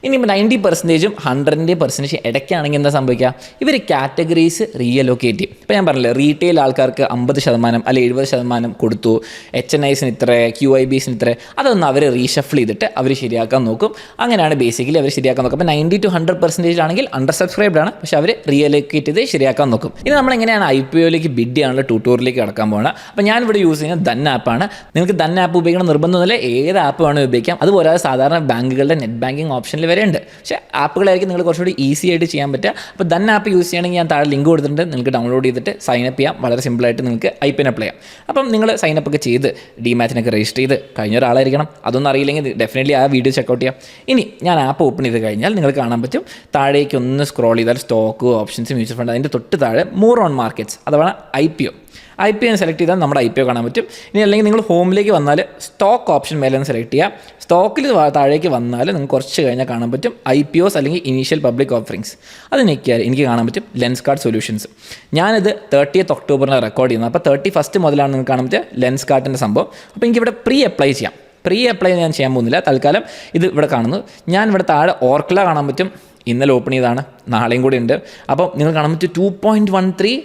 ഇനിയിപ്പോൾ 90%ഉം 100% ഇടയ്ക്കാണെങ്കിൽ എന്താ സംഭവിക്കുക, ഇവർ കാറ്റഗറീസ് റീഅലോക്കേറ്റ് ചെയ്യും. ഇപ്പോൾ ഞാൻ പറഞ്ഞില്ലേ, റീറ്റെയിൽ ആൾക്കാർക്ക് 50% അല്ലെങ്കിൽ 70% കൊടുത്തു, HNIസിന് ഇത്ര, QIBസിന് ഇത്ര, അതൊന്ന് അവർ റീഷഫിൾ ചെയ്തിട്ട് അവർ ശരിയാക്കാൻ നോക്കും. അങ്ങനെയാണ് ബേസിക്കലി അവർ ശരിയാക്കാൻ നോക്കും. അപ്പോൾ 90 to 100% ആണെങ്കിൽ അണ്ടർ സബ്സ്ക്രൈബ്ഡ് ആണ്, പക്ഷേ അവർ റീഅലോക്കേറ്റ് ചെയ്ത് ശരിയാക്കാൻ നോക്കും. ഇനി നമ്മളെങ്ങനെയാണ് IPOയിലേക്ക് ബിഡ് ചെയ്യാനുള്ള ട്യൂട്ടോറിയലിലേക്ക് കടക്കാൻ പോകുന്നത്. അപ്പോൾ ഞാനിവിടെ യൂസ് ചെയ്യുന്നത് ധൻ ആപ്പാണ്. നിങ്ങൾക്ക് ധൻ ആപ്പ് ഉപയോഗിക്കണം നിർബന്ധമൊന്നുമില്ല, ഏത് ആപ്പ് വേണമെങ്കിൽ ഉപയോഗിക്കാം. അതുപോലെ സാധാരണ ബാങ്കുകളുടെ നെറ്റ് ബാങ്കിങ് ഓപ്ഷനിൽ വരെ ഉണ്ട്. പക്ഷേ ആപ്പുകളായിരിക്കും നിങ്ങൾ കുറച്ചുകൂടി ഈസി ആയിട്ട് ചെയ്യാൻ പറ്റുക. അപ്പോൾ ധൻ ആപ്പ് യൂസ് ചെയ്യണമെങ്കിൽ ഞാൻ താഴെ ലിങ്ക് കൊടുത്തിട്ടുണ്ട്, നിങ്ങൾക്ക് ഡൗൺലോഡ് ചെയ്തിട്ട് സൈനപ്പ് ചെയ്യാം. വളരെ സിമ്പിളായിട്ട് നിങ്ങൾക്ക് IPN അപ്ലൈ ചെയ്യാം. അപ്പം നിങ്ങൾ സൈനപ്പ് ഒക്കെ ചെയ്ത് ഡിമാറ്റിനൊക്കെ രജിസ്റ്റർ ചെയ്ത് കഴിഞ്ഞ ഒരാളായിരിക്കണം. അതൊന്നും അറിയില്ലെങ്കിൽ ഡെഫിനറ്റ്ലി ആ വീഡിയോ ചെക്കൗട്ട് ചെയ്യാം. ഇനി ഞാൻ ആപ്പ് ഓപ്പൺ ചെയ്ത് കഴിഞ്ഞാൽ നിങ്ങൾക്ക് കാണാൻ പറ്റും, താഴേക്ക് ഒന്ന് സ്ക്രോൾ ചെയ്താൽ സ്റ്റോക്ക്, ഓപ്ഷൻസ്, മ്യൂച്വൽ ഫണ്ട്, അതിൻ്റെ തൊട്ട് താഴെ മോർ ഓൺ മാർക്കറ്റ്സ് അഥവാ IPO സെലക്ട് ചെയ്താൽ നമ്മുടെ IPO കാണാൻ പറ്റും. ഇനി അല്ലെങ്കിൽ നിങ്ങൾ ഹോമിലേക്ക് വന്നാൽ സ്റ്റോക്ക് ഓപ്ഷൻ മേലെ നിന്ന് സെലക്ട് ചെയ്യുക. സ്റ്റോക്കിൽ താഴേക്ക് വന്നാൽ നിങ്ങൾക്ക് കുറച്ച് കഴിഞ്ഞാൽ കാണാൻ പറ്റും IPOs അല്ലെങ്കിൽ ഇനീഷ്യൽ പബ്ലിക് ഓഫറിങ്സ്. അത് ഞെക്കിയാൽ എനിക്ക് കാണാൻ പറ്റും ലെൻസ് കാർഡ് സൊല്യൂഷൻസ്. ഞാനിത് 30th ഒക്ടോബറിന് റെക്കോർഡ് ചെയ്യുന്നത്. അപ്പോൾ 31st മുതലാണ് നിങ്ങൾക്ക് കാണാൻ പറ്റുക ലെൻസ് കാർഡിൻ്റെ സംഭവം. അപ്പോൾ എനിക്കിവിടെ പ്രീ അപ്ലൈ ഞാൻ ചെയ്യാൻ പോകുന്നില്ല. തൽക്കാലം ഇത് ഇവിടെ കാണുന്നു. ഞാൻ ഇവിടെ താഴെ ഓർക്കിള കാണാൻ പറ്റും, ഇന്നലെ ഓപ്പൺ ചെയ്താണ്, നാളെയും കൂടി ഉണ്ട്. അപ്പോൾ നിങ്ങൾ കാണാൻ പറ്റും 2.13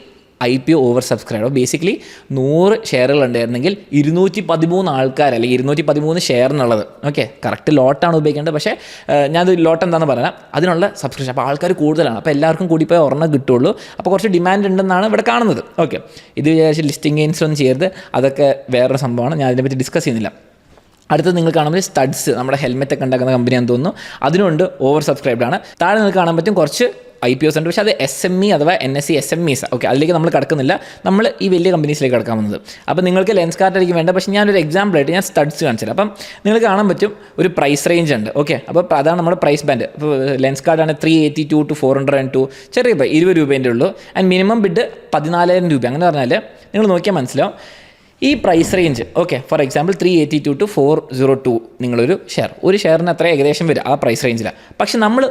IPO ഓവർ സബ്സ്ക്രൈബ്. ബേസിക്കലി 100 ഷെയറുകൾ ഉണ്ടായിരുന്നെങ്കിൽ 213 ആൾക്കാർ അല്ലെങ്കിൽ 213 ഷെയറിനുള്ളത്. കറക്റ്റ് ലോട്ടാണ് ഉപയോഗിക്കേണ്ടത്, പക്ഷേ ഞാനത് ലോട്ട് എന്താണെന്ന് പറയാം, അതിനുള്ള സബ്സ്ക്രിപ്ഷൻ. അപ്പോൾ ആൾക്കാർ കൂടുതലാണ്, അപ്പോൾ എല്ലാവർക്കും കൂടി പോയി ഒരെണ്ണം കിട്ടുള്ളൂ. അപ്പോൾ കുറച്ച് ഡിമാൻഡ് ഉണ്ടെന്നാണ് ഇവിടെ കാണുന്നത്. ഇത് വിചാരിച്ച് ലിസ്റ്റിംഗ് ഗെയിൻസ് ഒന്നും ചെയ്യരുത്, അതൊക്കെ വേറൊരു സംഭവമാണ്, ഞാൻ അതിനെപ്പറ്റി ഡിസ്കസ് ചെയ്യുന്നില്ല. അടുത്തത് നിങ്ങൾ കാണുമ്പോൾ സ്റ്റഡ്സ്, നമ്മുടെ ഹെൽമെറ്റ് ഒക്കെ ഉണ്ടാക്കുന്ന കമ്പനിയാണെന്ന് തോന്നുന്നു, അതിനുണ്ട് ഓവർ സബ്സ്ക്രൈബ്ഡ് ആണ്. താഴെ നിങ്ങൾക്ക് കാണാൻ പറ്റും കുറച്ച് IPOs ഉണ്ട്, പക്ഷേ അത് SME അഥവാ NSE SMEs. അതിലേക്ക് നമ്മൾ കിടക്കുന്നില്ല, നമ്മൾ ഈ വലിയ കമ്പനീസിലേക്ക് കിടക്കാൻ വന്നത്. അപ്പോൾ നിങ്ങൾക്ക് ലെൻസ് കാർഡ് ആയിരിക്കും വേണ്ട, പക്ഷേ ഞാനൊരു എക്സാമ്പിളായിട്ട് ഞാൻ സ്റ്റഡ്സ് കാണിച്ചില്ല. അപ്പം നിങ്ങൾക്ക് കാണാൻ പറ്റും ഒരു പ്രൈസ് റേഞ്ച് ഉണ്ട്. അപ്പോൾ അതാണ് നമ്മുടെ പ്രൈസ് ബാൻഡ്. ഇപ്പോൾ ലെൻസ് കാർഡാണ് 382 to 402, ചെറിയ 20 രൂപേൻ്റെ ഉള്ളൂ. ആൻഡ് മിനിമം ബിഡ് 14,000 രൂപ. അങ്ങനെ പറഞ്ഞാൽ നിങ്ങൾ നോക്കിയാൽ മനസ്സിലാവും ഈ price range. For example 382 to 402 നിങ്ങളൊരു ഷെയറിന് അത്ര ഏകദേശം വരും ആ പ്രൈസ് റേഞ്ചിലാണ്. പക്ഷെ നമ്മൾ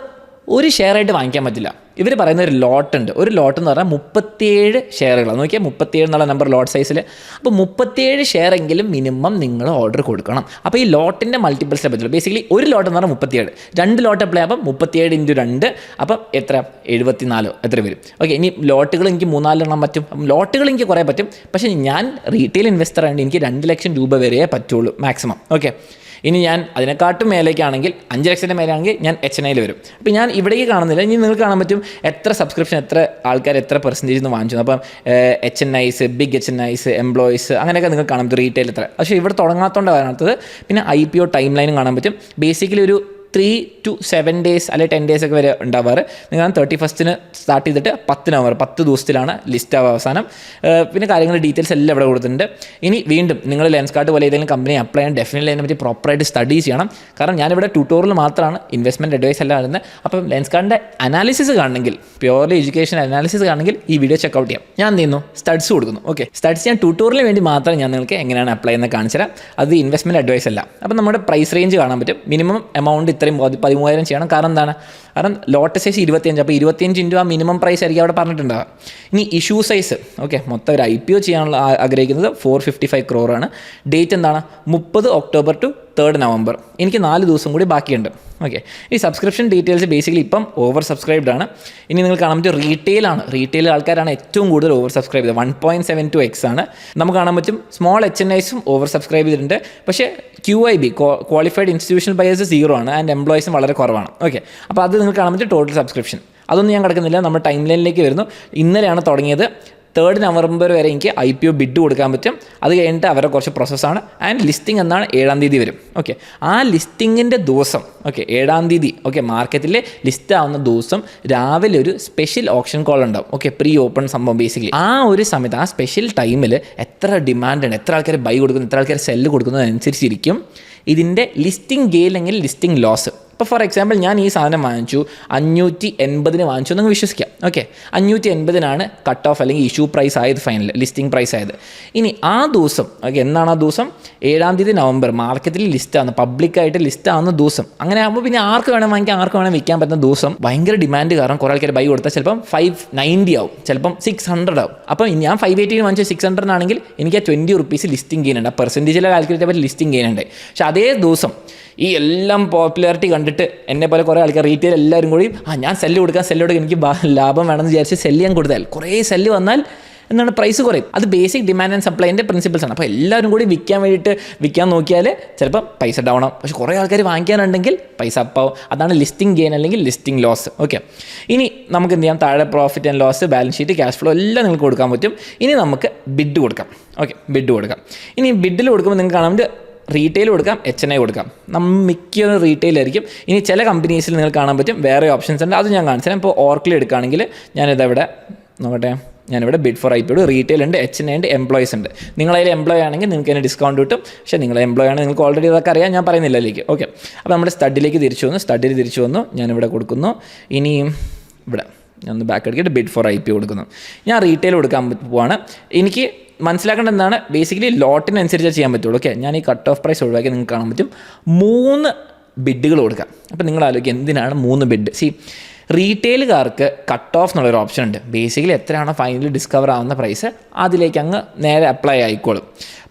ഒരു ഷെയറായിട്ട് വാങ്ങിക്കാൻ പറ്റില്ല. ഇവർ പറയുന്ന ഒരു ലോട്ട് ഉണ്ട്. ഒരു ലോട്ട് എന്ന് പറഞ്ഞാൽ 37 ഷെയറുകളാണ്. നോക്കിയാൽ 37 എന്നുള്ള നമ്പർ ലോട്ട് സൈസിൽ. അപ്പോൾ 37 ഷെയർ എങ്കിലും മിനിമം നിങ്ങൾ ഓർഡർ കൊടുക്കണം. അപ്പോൾ ഈ ലോട്ടിൻ്റെ മൾട്ടിപ്പിൾസിനെ പറ്റുള്ളൂ. ബേസിക്കലി ഒരു ലോട്ട് എന്ന് പറഞ്ഞാൽ 37, 2 ലോട്ട് അപ്ലൈ ആകുമ്പോൾ 37 × 2, അപ്പം എത്ര 74 എത്ര വരും. ഇനി ലോട്ടുകൾ എനിക്ക് 3-4 എണ്ണം പറ്റും. ലോട്ടുകൾ എനിക്ക് കുറേ പറ്റും, പക്ഷേ ഞാൻ റീറ്റെയിൽ ഇൻവെസ്റ്റർ ആയതുകൊണ്ട് എനിക്ക് 2 ലക്ഷം രൂപ വരെ പറ്റുള്ളൂ മാക്സിമം. ഇനി ഞാൻ അതിനെക്കാട്ടും മേലേക്കാണെങ്കിൽ 5 ലക്ഷത്തിൻ്റെ മേലാണെങ്കിൽ ഞാൻ HNIയിൽ വരും. അപ്പോൾ ഞാൻ ഇവിടേക്ക് കാണുന്നില്ല. ഇനി നിങ്ങൾക്ക് കാണാൻ പറ്റും എത്ര സബ്സ്ക്രിപ്ഷൻ, എത്ര ആൾക്കാർ എത്ര പെർസെൻറ്റേജ് എന്ന് വാങ്ങിച്ചു. അപ്പം HNIs, ബിഗ് HNIs, എംപ്ലോയീസ്, അങ്ങനെയൊക്കെ നിങ്ങൾക്ക് കാണാൻ പറ്റും. റീറ്റെയിൽ എത്ര. പക്ഷേ ഇവിടെ തുടങ്ങാത്തതുകൊണ്ട് കാണാത്തത്. പിന്നെ IPO ടൈം ലൈനും കാണാൻ പറ്റും. ബേസിക്കലി ഒരു 3 to 7 days അല്ലെങ്കിൽ 10 days ഒക്കെ വരെ ഉണ്ടാവാറ്. നിങ്ങൾ 31st സ്റ്റാർട്ട് ചെയ്തിട്ട് 10 നവംബർ 10 ദിവസത്തിലാണ് ലിസ്റ്റ് ആവുക അവസാനം. പിന്നെ കാര്യങ്ങൾ ഡീറ്റെയിൽസ് എല്ലാം ഇവിടെ കൊടുത്തിട്ടുണ്ട്. ഇനി വീണ്ടും നിങ്ങൾ ലെൻസ്കാർട്ട് പോലെ ഏതെങ്കിലും കമ്പനി അപ്ലൈ ചെയ്യാൻ ഡെഫിനറ്റ്ലി അതിനെ പറ്റി പ്രോപ്പറായിട്ട് സ്റ്റഡി ചെയ്യണം. കാരണം ഞാനിവിടെ ട്യൂട്ടോറിയൽ മാത്രമാണ് ഇൻവെസ്റ്റ്മെൻറ്റ് അഡ്വൈസ് അല്ല വരുന്നത്. അപ്പം ലെൻസ്കാർട്ടിൻ്റെ അനാലിസിസ് കാണണമെങ്കിൽ, പ്യുവർലി എഡ്യൂക്കേഷൻ അനാലിസിസ് കാണണമെങ്കിൽ ഈ വീഡിയോ ചെക്കൗട്ട് ചെയ്യാം. ഞാൻ എന്ത് ചെയ്യുന്നു, സ്റ്റഡ്സ് കൊടുക്കുന്നു. ഓക്കെ, സ്റ്റഡ്സ് ഞാൻ ട്യൂട്ടോറിയലിന് വേണ്ടി മാത്രം ഞാൻ നിങ്ങൾക്ക് എങ്ങനെയാണ് അപ്ലൈ ചെയ്യുന്നത് കാണിച്ചു തരാം. അത് ഇൻവെസ്റ്റ്മെൻറ്റ് അഡ്വൈസ് അല്ല. അപ്പം നമ്മുടെ പ്രൈസ് റേഞ്ച് കാണാൻ പറ്റും. മിനിമം എമൗണ്ട് ഇത്രയും 13,000 ചെയ്യണം. കാരണം എന്താണ്? കാരണം ലോട്ട് സൈസ് 25, അപ്പോൾ 25 ഇൻറ്റു ആ മിനിമം പ്രൈസ് ആയിരിക്കും അവിടെ പറഞ്ഞിട്ടുണ്ടാവുക. ഇനി ഇഷ്യൂ സൈസ്, ഓക്കെ, മൊത്തം ഒരു IPO ചെയ്യാനുള്ള ആഗ്രഹിക്കുന്നത് 455 crore ആണ്. ഡേറ്റ് എന്താണ്? 30 October to 3rd November. എനിക്ക് 4 ദിവസം കൂടി ബാക്കിയുണ്ട്. ഓക്കെ, ഈ സബ്സ്ക്രിപ്ഷൻ ഡീറ്റെയിൽസ് ബേസിക്കലി ഇപ്പം ഓവർ സബ്സ്ക്രൈബ്ഡ് ആണ്. ഇനി നിങ്ങൾ കാണാൻ പറ്റും റീറ്റെയിലാണ്. റീറ്റെയിൽ ആൾക്കാരാണ് ഏറ്റവും കൂടുതൽ ഓവർ സബ്സ്ക്രൈബ് ചെയ്തത്. 1.72x ആണ്. നമുക്ക് കാണാൻ പറ്റും സ്മോൾ HNIസും ഓവർ സബ്സ്ക്രൈബ് ചെയ്തിട്ടുണ്ട്. പക്ഷേ QIB ക്വാളിഫൈഡ് ഇൻസ്റ്റിറ്റ്യൂഷണൽ ബയേഴ്സ് 0 ആണ്. ആൻഡ് എംപ്ലോയീസും വളരെ കുറവാണ്. ഓക്കെ, അപ്പോൾ അത് നിങ്ങൾ കാണാൻ പറ്റും ടോട്ടൽ സബ്സ്ക്രിപ്ഷൻ. അതൊന്നും ഞാൻ കിടക്കുന്നില്ല, നമ്മുടെ ടൈം ലൈനിലേക്ക് വരുന്നു. ഇന്നലെയാണ് തുടങ്ങിയത്. 3rd November വരെ എനിക്ക് IPO ബിഡ് കൊടുക്കാൻ പറ്റും. അത് കഴിഞ്ഞിട്ട് അവരുടെ കുറച്ച് പ്രോസസ്സാണ്. ആൻഡ് ലിസ്റ്റിംഗ് എന്നാണ് 7ാം തീയതി വരും. ഓക്കെ, ആ ലിസ്റ്റിങ്ങിൻ്റെ ദിവസം, ഓക്കെ, 7ാം തീയതി, ഓക്കെ, മാർക്കറ്റിൽ ലിസ്റ്റ് ആവുന്ന ദിവസം രാവിലെ ഒരു സ്പെഷ്യൽ ഓപ്ഷൻ കോൾ ഉണ്ടാവും. ഓക്കെ, പ്രീ ഓപ്പൺ സംഭവം ബേസിക്കലി. ആ ഒരു സമയത്ത് ആ സ്പെഷ്യൽ ടൈമിൽ എത്ര ഡിമാൻഡാണ്, എത്ര ആൾക്കാർ ബൈ കൊടുക്കുന്നു, എത്ര ആൾക്കാർ സെല്ല് കൊടുക്കുന്നതനുസരിച്ചിരിക്കും ഇതിൻ്റെ ലിസ്റ്റിംഗ് ഗെയിൻ അല്ലെങ്കിൽ ലിസ്റ്റിംഗ് ലോസ്. ഇപ്പോൾ ഫോർ എക്സാമ്പിൾ ഞാൻ ഈ സാധനം വാങ്ങിച്ചു 580 വാങ്ങിച്ചു എന്ന് വിശ്വസിക്കാം. ഓക്കെ, 580 കട്ട് ഓഫ് അല്ലെങ്കിൽ ഇഷ്യൂ പ്രൈസ് ആയത്, ഫൈനൽ ലിസ്റ്റിംഗ് പ്രൈസ് ആയത്. ഇനി ആ ദിവസം, ഓക്കെ, എന്നാണ് ആ ദിവസം? 7ാം തീയതി നവംബർ മാർക്കറ്റിൽ ലിസ്റ്റ് ആവുന്ന, പബ്ലിക്കായിട്ട് ലിസ്റ്റ് ആവുന്ന ദിവസം. അങ്ങനെ ആകുമ്പോൾ പിന്നെ ആർക്ക് വേണം വാങ്ങിക്കാം, ആർക്ക് വേണം വിൽക്കാൻ പറ്റുന്ന ദിവസം. ഭയങ്കര ഡിമാൻഡ് കാരണം കുറേ ആൾക്കാർ ബൈ കൊടുത്താൽ ചിലപ്പം 590 ആവും, ചിലപ്പം 600 ആവും. അപ്പം ഞാൻ 580 വാങ്ങിച്ചു 600 ആണെങ്കിൽ എനിക്ക് ആ 20 rupees ലിസ്റ്റിംഗ് ഗെയിൻ ഉണ്ട്. ആ പെർസെൻറ്റേജിലെ കാൽക്കുലേറ്റ് പറ്റി ലിസ്റ്റിംഗ് ഗെയിൻ ഉണ്ട്. പക്ഷേ അതേ ദിവസം ഈ എല്ലാം പോപ്പുലാരിറ്റി കണ്ടിട്ട് എന്നെ പോലെ കുറേ ആൾക്കാർ റീറ്റെയിൽ എല്ലാവരും കൂടി ഞാൻ സെല്ല് കൊടുക്കാം, എനിക്ക് ലാഭം വേണമെന്ന് വിചാരിച്ച് സെല്ല് ചെയ്യാൻ കൊടുത്താൽ കുറേ സെല്ല് വന്നാൽ എന്താണ് പ്രൈസ് കുറയും. അത് ബേസിക് ഡിമാൻഡ് ആൻഡ് സപ്ലൈൻ്റെ പ്രിൻസിപ്പിൾസ് ആണ്. അപ്പോൾ എല്ലാവരും കൂടി വിൽക്കാൻ നോക്കിയാൽ ചിലപ്പോൾ പൈസ ഡൗൺ ആവും. പക്ഷേ കുറേ ആൾക്കാർ വാങ്ങിക്കാനുണ്ടെങ്കിൽ പൈസ അപ്പാവും. അതാണ് ലിസ്റ്റിംഗ് ഗെയിൻ അല്ലെങ്കിൽ ലിസ്റ്റിംഗ് ലോസ്. ഓക്കെ, ഇനി നമുക്ക് എന്ത് ചെയ്യാം? താഴെ profit and loss, balance sheet, cash flow എല്ലാം നിങ്ങൾക്ക് കൊടുക്കാൻ പറ്റും. ഇനി നമുക്ക് ബിഡ് കൊടുക്കാം. ഓക്കെ, ബിഡ് കൊടുക്കാം. ഇനി ബിഡിൽ കൊടുക്കുമ്പോൾ നിങ്ങൾക്ക് കാണാൻ പറ്റും റീറ്റെയിൽ കൊടുക്കാം, HNI കൊടുക്കാം. മിക്ക റീറ്റെയിൽ ആയിരിക്കും. ഇനി ചില കമ്പനീസിൽ നിങ്ങൾ കാണാൻ പറ്റും വേറെ ഓപ്ഷൻസ് ഉണ്ട്. അത് ഞാൻ കാണിച്ചു തരാം. ഇപ്പോൾ ഓർക്കിൽ എടുക്കുകയാണെങ്കിൽ ഞാനിതവിടെ നോക്കട്ടെ, ഞാനിവിടെ ബിഡ് ഫോർ IPO റീറ്റെയിൽ ഉണ്ട്, HNI ഉണ്ട്, എംപ്ലോയീസ് ഉണ്ട്. നിങ്ങളതിൽ എംപ്ലോയി ആണെങ്കിൽ നിങ്ങൾക്ക് അതിന് ഡിസ്കൗണ്ട് കിട്ടും. പക്ഷേ നിങ്ങൾ എംപ്ലോയി ആണെങ്കിൽ നിങ്ങൾക്ക് ഓൾറെഡി അതൊക്കെ അറിയാം, ഞാൻ പറയുന്നില്ല അതിലേക്ക്. ഓക്കെ, അപ്പോൾ നമ്മുടെ സ്റ്റഡിലേക്ക് തിരിച്ചു വന്നു. ഞാനിവിടെ കൊടുക്കുന്നു. ഇനി ഇവിടെ ഞാൻ ഒന്ന് ബാക്ക് അടിക്കിയിട്ട് ബിഡ് ഫോർ IPO കൊടുക്കുന്നു. ഞാൻ റീറ്റെയിൽ കൊടുക്കാൻ പോവാണ്. എനിക്ക് മനസ്സിലാക്കേണ്ടത് എന്താണ്? ബേസിക്കലി ലോട്ടിനനുസരിച്ച് ചെയ്യാൻ പറ്റുള്ളൂ. ഓക്കെ, ഞാൻ ഈ കട്ട് ഓഫ് പ്രൈസ് ഒഴിവാക്കി നിങ്ങൾക്ക് കാണാൻ പറ്റും 3 ബിഡുകൾ കൊടുക്കാം. അപ്പോൾ നിങ്ങൾ ആലോചിക്കുക എന്തിനാണ് 3 ബിഡ്? റീറ്റെയിലുകാർക്ക് കട്ട് ഓഫ് എന്നുള്ളൊരു ഓപ്ഷൻ ഉണ്ട്. ബേസിക്കലി എത്രയാണോ ഫൈനലി ഡിസ്കവർ ആവുന്ന പ്രൈസ് അതിലേക്ക് അങ്ങ് നേരെ അപ്ലൈ ആയിക്കോളും.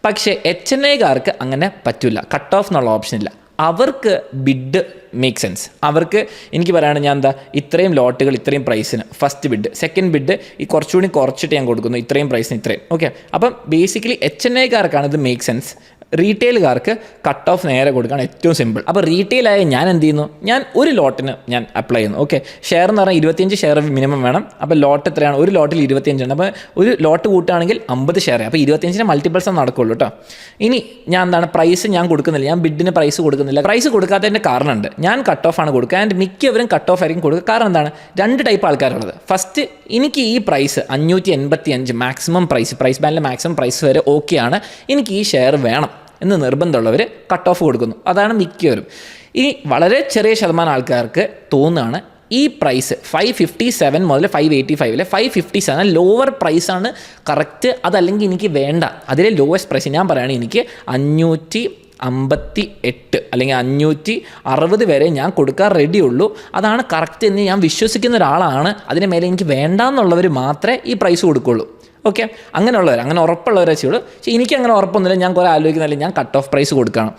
പക്ഷേ HNIക്കാർക്ക് അങ്ങനെ പറ്റില്ല, കട്ട് ഓഫ് എന്നുള്ള ഓപ്ഷൻ ഇല്ല. അവർക്ക് ബിഡ് മേക്ക് സെൻസ്. അവർക്ക് എനിക്ക് പറയുകയാണെങ്കിൽ ഞാൻ ഇത്രയും ലോട്ടുകൾ ഇത്രയും പ്രൈസിന് ഫസ്റ്റ് ബിഡ്, സെക്കൻഡ് ബിഡ് ഈ കുറച്ചുകൂടി കുറച്ചിട്ട് ഞാൻ കൊടുക്കുന്നു ഇത്രയും പ്രൈസിന് ഇത്രയും. ഓക്കെ, അപ്പം ബേസിക്കലി HNIക്കാർക്കാണ് ഇത് മേക്ക് സെൻസ്. റീറ്റെയിലുകാർക്ക് കട്ട് ഓഫ് നേരെ കൊടുക്കുകയാണ് ഏറ്റവും സിമ്പിൾ. അപ്പോൾ റീറ്റെയിലായ ഞാൻ എന്ത് ചെയ്യുന്നു? ഞാൻ ഒരു ലോട്ടിന് ഞാൻ അപ്ലൈ ചെയ്യുന്നു. ഓക്കെ, ഷെയർ എന്ന് പറഞ്ഞാൽ 25 ഷെയർ മിനിമം വേണം. അപ്പോൾ ലോട്ട് എത്രയാണ്? ഒരു ലോട്ടിൽ 25 ഉണ്ട്. അപ്പോൾ ഒരു ലോട്ട് കൂട്ടുകയാണെങ്കിൽ 50 ഷെയർ. അപ്പോൾ 25 മൾട്ടിപ്പിൾസ് നടക്കുള്ളൂ കേട്ടോ. ഇനി ഞാൻ പ്രൈസ് ഞാൻ കൊടുക്കുന്നില്ല, ഞാൻ ബിഡിന് പ്രൈസ് കൊടുക്കുന്നില്ല. പ്രൈസ് കൊടുക്കാത്തതിൻ്റെ കാരണമുണ്ട്. ഞാൻ കട്ട് ഓഫ് ആണ് കൊടുക്കുക. ആൻഡ് മിക്കവരും കട്ട് ഓഫ് ആയിരിക്കും കൊടുക്കുക. കാരണം എന്താണ്? 2 ടൈപ്പ് ആൾക്കാരുള്ളത്. ഫസ്റ്റ്, എനിക്ക് ഈ പ്രൈസ് 585 മാക്സിമം പ്രൈസ് ബാൻഡിലെ മാക്സിമം പ്രൈസ് വരെ ഓക്കെയാണ്, എനിക്ക് ഈ ഷെയർ വേണം എന്ന് നിർബന്ധമുള്ളവർ കട്ട് ഓഫ് കൊടുക്കുന്നു. അതാണ് മിക്കവരും. ഈ വളരെ ചെറിയ ശതമാനം ആൾക്കാർക്ക് തോന്നുകയാണ് ഈ പ്രൈസ് 557 മുതൽ 585 557 ലോവർ പ്രൈസാണ് കറക്റ്റ്, അതല്ലെങ്കിൽ എനിക്ക് വേണ്ട. അതിലെ ലോവസ്റ്റ് പ്രൈസ് ഞാൻ പറയുകയാണെങ്കിൽ എനിക്ക് 558 അല്ലെങ്കിൽ 560 വരെ ഞാൻ കൊടുക്കാൻ റെഡിയുള്ളൂ, അതാണ് കറക്റ്റ് എന്ന് ഞാൻ വിശ്വസിക്കുന്ന ഒരാളാണ്. അതിന് മേലെ എനിക്ക് വേണ്ടാന്നുള്ളവർ മാത്രമേ ഈ പ്രൈസ് കൊടുക്കുള്ളൂ. ഓക്കെ, അങ്ങനെയുള്ളവർ, അങ്ങനെ ഉറപ്പുള്ളവരെ ചെയ്യുള്ളൂ. പക്ഷേ എനിക്ക് അങ്ങനെ ഉറപ്പൊന്നുമില്ല. ഞാൻ കുറേ ആലോചിക്കുന്നില്ല, ഞാൻ കട്ട് ഓഫ് പ്രൈസ് കൊടുക്കണം.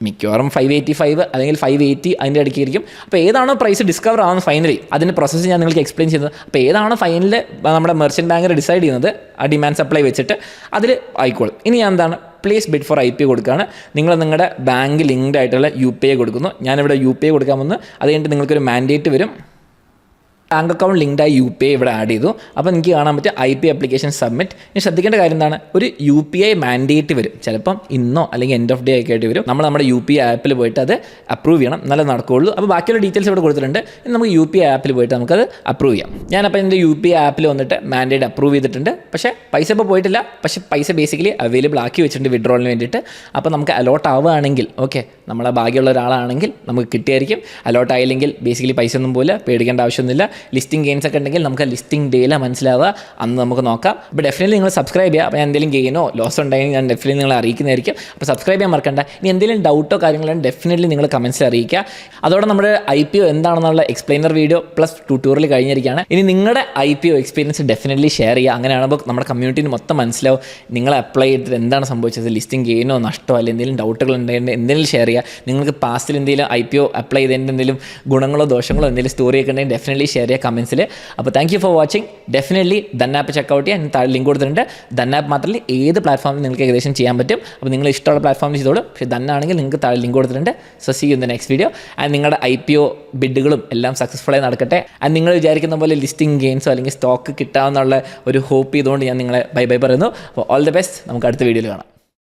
മിക്കവാറും 585 അല്ലെങ്കിൽ 580 അതിൻ്റെ ഇടയ്ക്കായിരിക്കും. അപ്പോൾ ഏതാണോ പ്രൈസ് ഡിസ്കവർ ആവുന്നത് ഫൈനലി, അതിൻ്റെ പ്രോസസ്സ് ഞാൻ നിങ്ങൾക്ക് എക്സ്പ്ലെയിൻ ചെയ്യുന്നത്. അപ്പോൾ ഏതാണോ ഫൈനലിൽ നമ്മുടെ മെർച്ചൻ്റ് ബാങ്കർ ഡിസൈഡ് ചെയ്യുന്നത് ആ ഡിമാൻഡ് സപ്ലൈ വെച്ചിട്ട് അതിൽ ആയിക്കോളും. ഇനി ഞാൻ പ്ലീസ് ബിഡ് ഫോർ IPO കൊടുക്കുകയാണ്. നിങ്ങൾ നിങ്ങളുടെ ബാങ്ക് ലിങ്ക്ഡ് ആയിട്ടുള്ള UPI കൊടുക്കുന്നു. ഞാനിവിടെ UPI കൊടുക്കാൻ വന്ന് അത് കഴിഞ്ഞിട്ട് നിങ്ങൾക്കൊരു മാൻഡേറ്റ് വരും. ബാങ്ക് അക്കൗണ്ട് ലിങ്ക്ഡ് ആയി UPI ഇവിടെ ആഡ് ചെയ്തു. അപ്പോൾ എനിക്ക് കാണാൻ പറ്റും IP ആപ്ലിക്കേഷൻ സബ്മിറ്റ്. ഇനി ശ്രദ്ധിക്കേണ്ട കാര്യം എന്താണ്, ഒരു UPI മാൻഡേറ്റ് വരും, ചിലപ്പം ഇന്നോ അല്ലെങ്കിൽ എൻഡ് ഓഫ് ഡേ ഒക്കെ ആയിട്ട് വരും. നമ്മൾ നമ്മുടെ UPI ആപ്പിൽ പോയിട്ട് അത് അപ്രൂവ് ചെയ്യണം, എന്നാലേ നടക്കുകയുള്ളൂ. അപ്പോൾ ബാക്കിയുള്ള ഡീറ്റെയിൽസ് ഇവിടെ കൊടുത്തിട്ടുണ്ട്. ഇനി നമുക്ക് UPI ആപ്പിൽ പോയിട്ട് നമുക്കത് അപ്രൂവ് ചെയ്യാം. ഞാനപ്പോൾ എൻ്റെ UPI ആപ്പിൽ വന്നിട്ട് മാൻഡേറ്റ് അപ്രൂവ് ചെയ്തിട്ടുണ്ട്. പക്ഷേ പൈസ ഇപ്പോൾ പോയിട്ടില്ല, പക്ഷേ പൈസ ബേസിക്കലി അവൈലബിൾ ആക്കി വെച്ചിട്ടുണ്ട് വിഡ്രോളിന് വേണ്ടിയിട്ട്. അപ്പോൾ നമുക്ക് അലോട്ട് ആവുകയാണെങ്കിൽ ഓക്കെ, നമ്മളെ ഭാഗ്യമുള്ള ഒരാളാണെങ്കിൽ നമുക്ക് കിട്ടിയായിരിക്കും. അലോട്ട് ആയില്ലെങ്കിൽ ബേസിക്കലി പൈസ ഒന്നും പോലെ പേടിക്കേണ്ട ആവശ്യമൊന്നുമില്ല. ലിസ്റ്റിംഗ് ഗെയിൻസ് ഒക്കെ ഉണ്ടെങ്കിൽ നമുക്ക് ലിസ്റ്റിംഗ് ഡേയിലാണ് മനസ്സിലാവുക, അന്ന് നമുക്ക് നോക്കാം. അപ്പോൾ ഡെഫിനറ്റ്ലി നിങ്ങൾ സബ്സ്ക്രൈബ് ചെയ്യുക. അപ്പോൾ ഞാൻ എന്തെങ്കിലും ഗെയിനോ ലോസോ ഉണ്ടെങ്കിൽ ഞാൻ ഡെഫിനറ്റ്ലി നിങ്ങളെ അറിയിക്കുന്നതായിരിക്കും. അപ്പോൾ സബ്സ്ക്രൈബ് ചെയ്യാൻ മറക്കണ്ട. ഇനി എന്തെങ്കിലും ഡൗട്ടോ കാര്യങ്ങളോ ഡെഫിനറ്റ്ലി നിങ്ങൾ കമൻസിൽ അറിയിക്കുക. അതോടെ നമ്മുടെ IPO എന്താണെന്നുള്ള എക്സ്പ്ലെയിനർ വീഡിയോ പ്ലസ് ട്യൂട്ടോറിയൽ കഴിഞ്ഞിരിക്കുകയാണ്. ഇനി നിങ്ങളുടെ IPO എക്സ്പീരിയൻസ് ഡെഫിനറ്റ്ലി ഷെയർ ചെയ്യുക. അങ്ങനെയാകുമ്പോൾ നമ്മുടെ കമ്മ്യൂണിറ്റിന് മൊത്തം മനസ്സിലാവും നിങ്ങൾ അപ്ലൈ ചെയ്തിട്ട് എന്താണ് സംഭവിച്ചത്, ലിസ്റ്റിംഗ് ഗെയിനോ നഷ്ടമോ അല്ലെങ്കിൽ എന്തെങ്കിലും ഡൗട്ടുകൾ ഉണ്ടെങ്കിൽ എന്തെങ്കിലും ഷെയർ ചെയ്യുക. നിങ്ങൾക്ക് പാസ്റ്റിൽ എന്തെങ്കിലും IPO അപ്ലൈ ചെയ്തതിൻ്റെ എന്തെങ്കിലും ഗുണങ്ങളോ ദോഷങ്ങളോ എന്തെങ്കിലും സ്റ്റോറിയൊക്കെ ഉണ്ടെങ്കിൽ ഡെഫിനറ്റ്ലി ഷെയർ ചെയ്യുക കമൻസിൽ. അപ്പോൾ thank you for watching. Definitely then app check out ചെയ്യുക. താഴെ ലിങ്ക് കൊടുത്തിട്ടുണ്ട്. ദൻ ആപ്പ് മാത്രമല്ല ഏത് പ്ലാറ്റ്ഫോമിൽ നിങ്ങൾക്ക് ഏകദേശം ചെയ്യാൻ പറ്റും. അപ്പോൾ നിങ്ങൾ ഇഷ്ടമുള്ള പ്ലാറ്റ്ഫോമിൽ ചെയ്തോളൂ. പക്ഷേ ദൻ ആണെങ്കിൽ നിങ്ങൾക്ക് താഴെ ലിങ്ക് കൊടുത്തിട്ടുണ്ട്. So see you in the next video. And നിങ്ങളുടെ IPO ബിഡുകളും എല്ലാം സക്സസ്ഫുള്ളായി നടക്കട്ടെ. ആൻഡ് നിങ്ങൾ വിചാരിക്കുന്ന പോലെ ലിസ്റ്റിംഗ് ഗെയിൻസോ അല്ലെങ്കിൽ സ്റ്റോക്ക് കിട്ടാമെന്നുള്ള ഒരു ഹോപ്പ് ചെയ്തുകൊണ്ട് ഞാൻ നിങ്ങളെ ബൈ പറയുന്നു. അപ്പോൾ ഓൾ ദി ബെസ്റ്റ്. നമുക്ക് അടുത്ത വീഡിയോയിൽ കാണാം.